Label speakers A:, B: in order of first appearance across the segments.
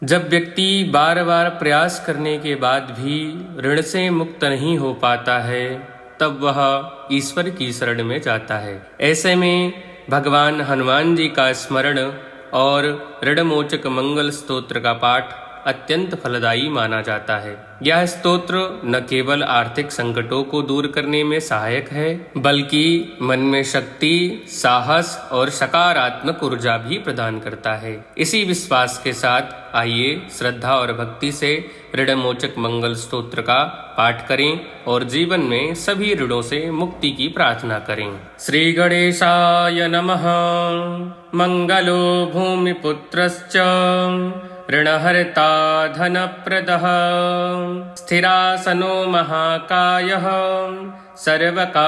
A: जब व्यक्ति बार बार प्रयास करने के बाद भी ऋण से मुक्त नहीं हो पाता है, तब वह ईश्वर की शरण में जाता है। ऐसे में भगवान हनुमान जी का स्मरण और ऋणमोचक मंगल स्तोत्र का पाठ अत्यंत फलदायी माना जाता है। यह स्तोत्र न केवल आर्थिक संकटों को दूर करने में सहायक है, बल्कि मन में शक्ति, साहस और सकारात्मक ऊर्जा भी प्रदान करता है। इसी विश्वास के साथ आइए श्रद्धा और भक्ति से ऋणमोचक मंगल स्तोत्र का पाठ करें और जीवन में सभी ऋणों से मुक्ति की प्रार्थना करें। श्री गणेशाय नमः। मंगलो भूमिपुत्रश्च ऋणहर्ता धनप्रदः स्थिरासनो महाकायः सर्वकामविरोधकः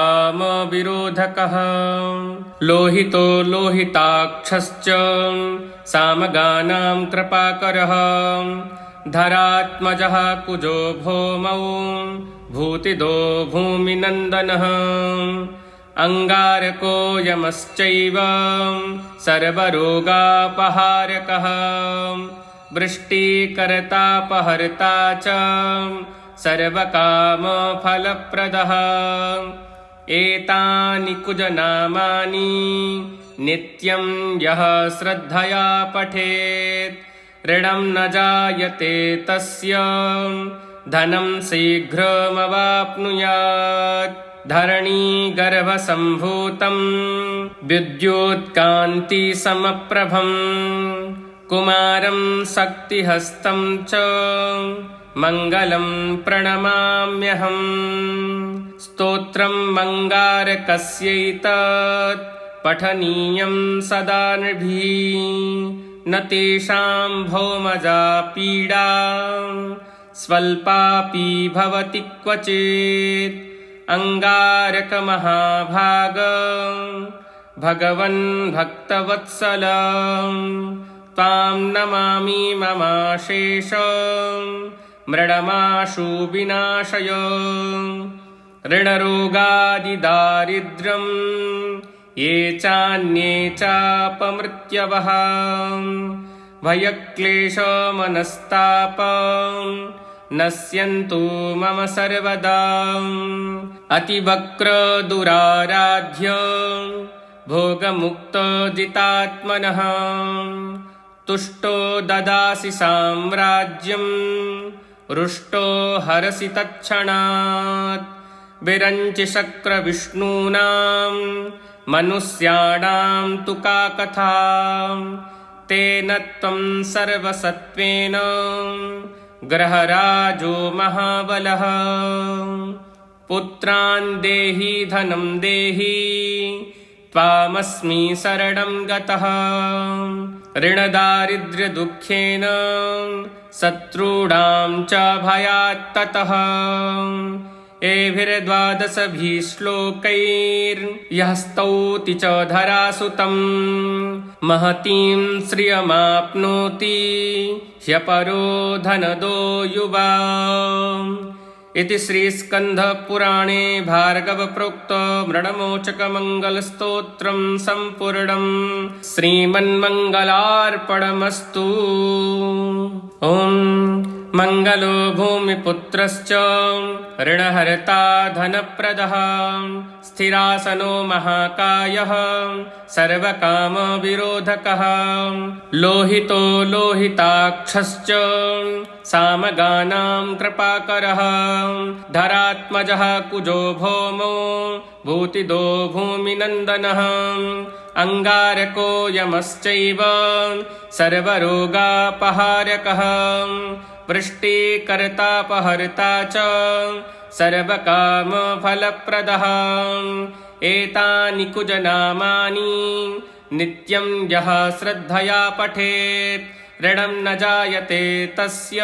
A: लोहितो लोहिताक्षश्च सामगानां कृपाकरः धरात्मजः कुजो भौमौ भूतिदो भूमिनन्दनः अंगारको यमश्चैव सर्वरोगापहारकः वृष्टिकर्तापहर्ता च सर्वकामफलप्रदः एतानि कुजनामानि नित्यं यः श्रद्धया पठेत् ऋणं न जायते तस्य धनं शीघ्रमवाप्नुयात् धरणीगर्भसम्भूतं विद्युत्कान्तिसमप्रभम् कुमारं शक्तिहस्तं च मङ्गलं प्रणमाम्यहम् स्तोत्रं मङ्गारकस्यैतत् पठनीयं सदा नृभिः न तेषां भौमजा पीडा स्वल्पापि भवति क्वचित् अंगारकमहाभाग भगवन् भक्तवत्सल त्वां नमामि ममाशेष मृडमाशु विनाशय ऋणरोगादिदारिद्र्यं ये चान्ये चापमृत्यवः भयक्लेशमनस्ताप नश्यन्तु मम सर्वदा अतिवक्रदुराराध्य भोगमुक्तजितात्मनः तुष्टो ददासि साम्राज्यं रुष्टो हरसि तत्क्षणात् विरञ्चि शक्रविष्णूनां मनुष्याणां तु का कथा तेन त्वं सर्वसत्त्वेन ग्रहराजो महाबलः पुत्रान् देहि धनं देहि त्वामस्मि शरणं गतः ऋणदारिद्र्यदुःखेन शत्रूणां च भयात्ततः एभिर्द्वादशभिः श्लोकैर्यः स्तौति च धरासुतं महतीं श्रियमाप्नोति ह्यपरो धनदो युवा इति श्रीस्कन्धपुराणे भार्गवप्रोक्त ऋणमोचकमङ्गलस्तोत्रं सम्पूर्णम् श्रीमन्मङ्गलार्पणमस्तु। ॐ मंगलो भूमिपुत्रश्च ऋणहर्ता धनप्रदः स्थिरासनो महाकायः सर्वकामविरोधकः लोहितो लोहिताक्षश्च सामगानां कृपाकरः धरात्मजः कुजो भौमो भूतिदो भूमिनन्दनः अंगारको यमश्चैव सर्वरोगापहारकः वृष्टिकर्तापहर्ता च सर्वकामफलप्रदः एतानि कुजनामानि नित्यं यः श्रद्धया पठेत् ऋणं न जायते तस्य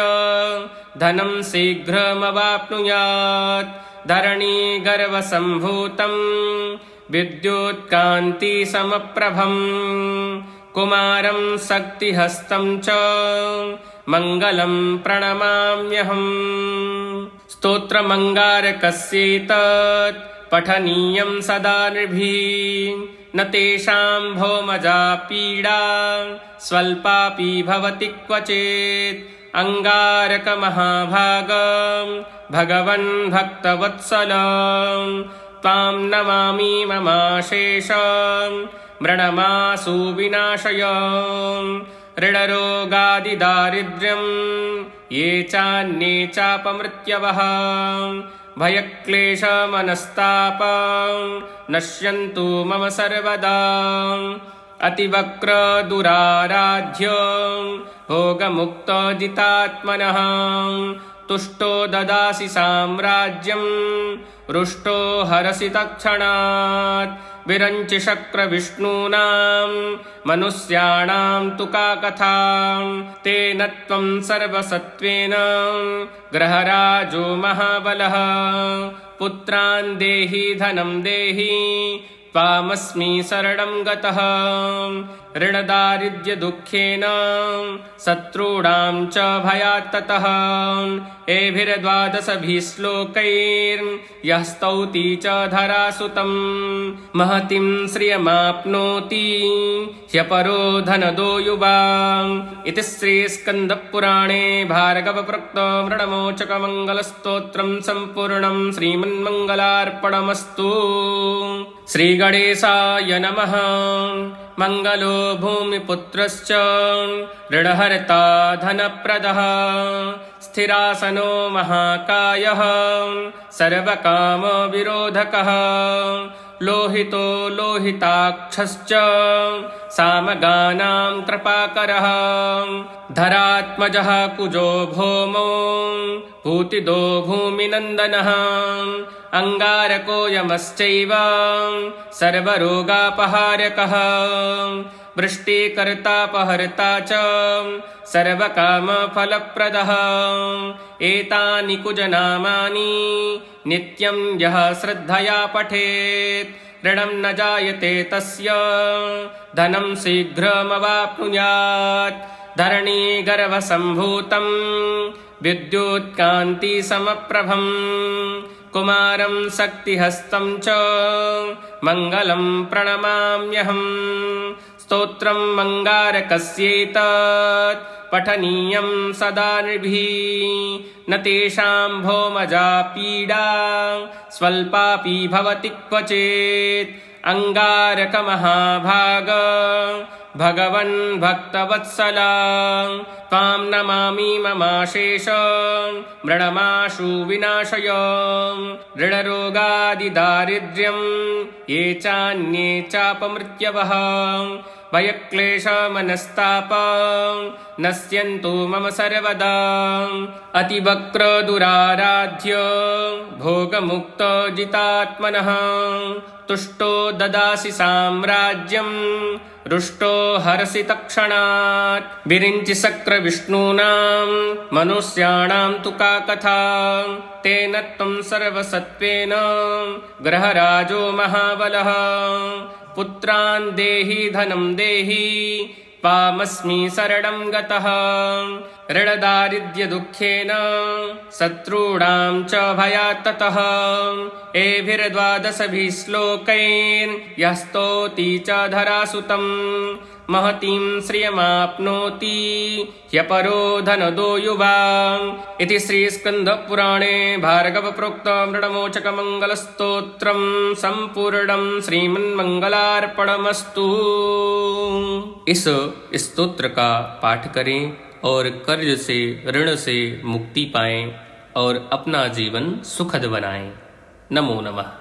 A: धनं शीघ्रमवाप्नुयात् धरणीगर्भसम्भूतं विद्युत्कान्तिसमप्रभम् कुमारं शक्तिहस्तं च मङ्गलं प्रणमाम्यहम् स्तोत्रमङ्गारकस्यैतत् पठनीयं सदा नृभिः न तेषां भौमजा पीडा स्वल्पापि भवति क्वचित् अंगारकमहाभागं भगवन् भक्तवत्सलं त्वां नमामि ममाशेषं मृणमासु विनाशय ऋणरोगादिदारिद्र्यं ये चान्ये चापमृत्यवः भयक्लेशमनस्तापं नश्यन्तु मम सर्वदा अतिवक्रदुराराध्य भोगमुक्तजितात्मनः तुष्टो ददासि साम्राज्यं रुष्टो हरसि तत्क्षणात् विरञ्चि शक्रविष्णूनां मनुष्याणां तु का कथा तेन त्वं सर्वसत्त्वेन ग्रहराजो महाबलः पुत्रान् देहि धनं देहि त्वामस्मि शरणं गतः ऋणदारिद्र्यदुःखेन शत्रूणां च भयात् ततः एभिर्द्वादशभिः श्लोकैर्यः स्तौति च धरासुतं महतीं श्रियमाप्नोति ह्यपरो धनदो युवा इति श्रीस्कन्दपुराणे भार्गवप्रोक्तं ऋणमोचकमङ्गलस्तोत्रं सम्पूर्णं श्रीमन्मङ्गलार्पणमस्तु। श्रीगणेशाय नमः। मंगलो भूमिपुत्रश्च ऋणहर्ता धनप्रदः स्थिरासनो महाकायः सर्वकामविरोधकः लोहितो लोहिताक्षश्च सामगानां कृपाकरः धरात्मजः कुजो भौमो भूतिदो भूमिनन्दनः अंगारको यमश्चैव सर्वरोगापहारकः वृष्टिकर्तापहर्ता च सर्वकामफलप्रदः एतानि कुजनामानि नित्यं यः श्रद्धया पठेत् ऋणं न जायते तस्य धनं शीघ्रमवाप्नुयात् धरणीगर्भसम्भूतं विद्युत्कान्तिसमप्रभं कुमारं शक्तिहस्तं च मङ्गलं प्रणमाम्यहम् स्तोत्रं मङ्गारकस्येतत् पठनीयं सदा नृभिः न तेषां भौमजा पीडा स्वल्पापि भवति क्वचित् अंगारकमहाभाग भगवन् भक्तवत्सला त्वां नमामि ममाशेष मृणमाशु विनाशय ऋणरोगादिदारिद्र्यं ये चान्ये चापमृत्यवः भयक्लेशमनस्ताप नश्यन्तु मम सर्वदा अतिवक्रदुराराध्य भोगमुक्तजितात्मनः तुष्टो ददासि साम्राज्यं रुष्टो हरसि तत्क्षणात् विरिञ्चि शक्रविष्णूनां मनुष्याणां तु का कथा तेन त्वं सर्वसत्त्वेन ग्रहराजो महाबलः पुत्रान् देहि धनं देहि त्वामस्मि शरणं गतः ऋणदारिद्र्यदुःखेन शत्रूणां च भयात् ततः एभिर्द्वादशभिः श्लोकैर्यः स्तौति च धरासुतं महतीं श्रियमाप्नोति ह्यपरो धनदो युवा इति श्रीस्कन्दपुराणे भार्गवप्रोक्तं ऋणमोचकमङ्गलस्तोत्रं सम्पूर्णं श्रीमन्मङ्गलार्पणमस्तु। इस स्तोत्र का पाठ करें और कर्ज से ऋण से मुक्ति पाएं और अपना जीवन सुखद बनाएं। नमो नमः।